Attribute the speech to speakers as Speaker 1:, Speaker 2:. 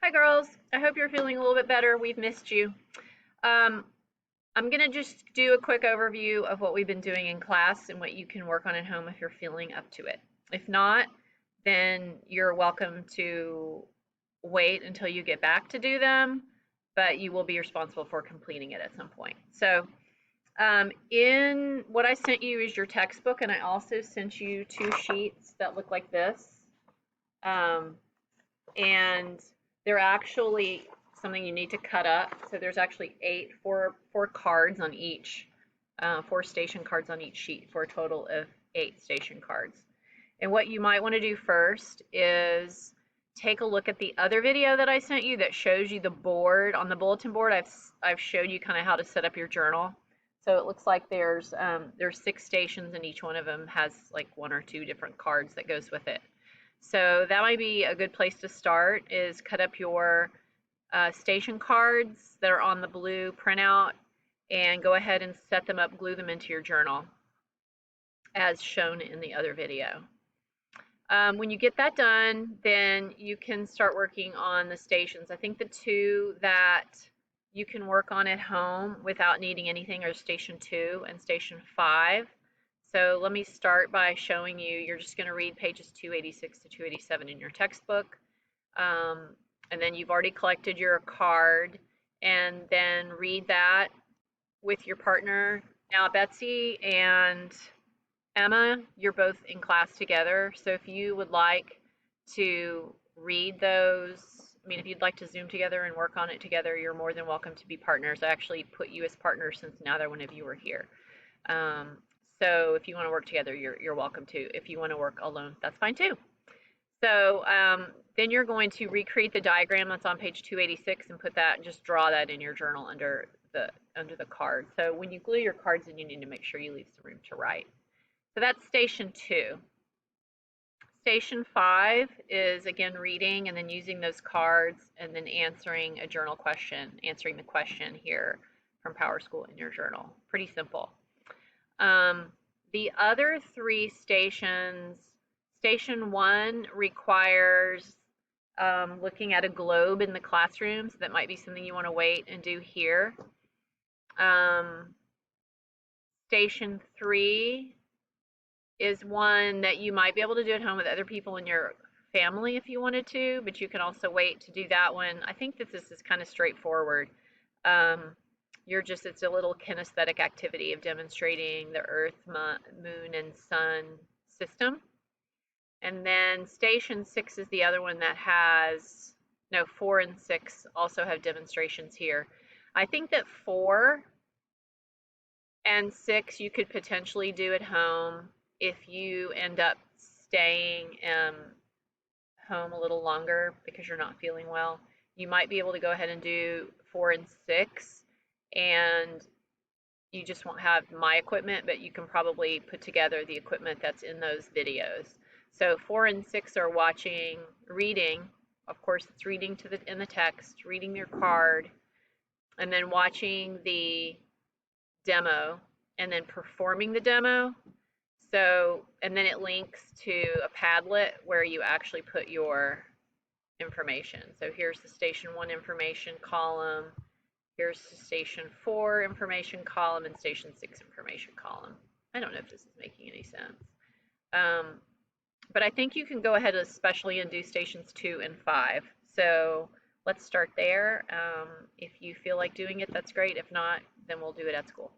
Speaker 1: Hi girls, I hope you're feeling a little bit better. We've missed you. Um, I'm going to just do a quick overview of what we've been doing in class and what you can work on at home if you're feeling up to it. If not, then you're welcome to wait until you get back to do them, but you will be responsible for completing it at some point. So in what I sent you is your textbook, and I also sent you two sheets that look like this. Um, and they're actually something you need to cut up. So there's actually four cards on each, four station cards on each sheet for a total of 8 station cards. And what you might want to do first is take a look at the other video that I sent you that shows you the board. On the bulletin board, I've showed you kind of how to set up your journal. So it looks like there's 6 stations, and each one of them has like 1 or 2 different cards that goes with it. So that might be a good place to start, is cut up your station cards that are on the blue printout and go ahead and set them up, glue them into your journal as shown in the other video. When you get that done, then you can start working on the stations. I think the 2 that you can work on at home without needing anything are Station 2 and Station 5. So let me start by showing you. You're just going to read pages 286 to 287 in your textbook. And then you've already collected your card, and then read that with your partner. Now, Betsy and Emma, you're both in class together. So if you would like to read those, I mean, if you'd like to Zoom together and work on it together, you're more than welcome to be partners. I actually put you as partners since neither one of you were here. So if you want to work together, you're welcome to. If you want to work alone, that's fine too. So then you're going to recreate the diagram that's on page 286 and put that, just draw that in your journal under the card. So when you glue your cards in, you need to make sure you leave some room to write. So that's Station 2. Station 5 is, again, reading and then using those cards and then answering a journal question, answering the question here from PowerSchool in your journal. Pretty simple. The other 3 stations, Station 1 requires looking at a globe in the classroom, so that might be something you want to wait and do here. Station 3 is one that you might be able to do at home with other people in your family if you wanted to, but you can also wait to do that one. I think that this is kind of straightforward. It's a little kinesthetic activity of demonstrating the Earth, Moon, and Sun system. And then Station 6 is the other one that has, no, 4 and 6 also have demonstrations here. I think that 4 and 6 you could potentially do at home if you end up staying home a little longer because you're not feeling well. You might be able to go ahead and do 4 and 6, and you just won't have my equipment, but you can probably put together the equipment that's in those videos. So 4 and 6 are reading. Of course, it's reading in the text, reading your card, and then watching the demo, and then performing the demo. So, and then it links to a Padlet where you actually put your information. So here's the Station 1 information column. Here's the Station 4 information column and Station 6 information column. I don't know if this is making any sense. But I think you can go ahead especially and do Stations 2 and 5. So let's start there. If you feel like doing it, that's great. If not, then we'll do it at school.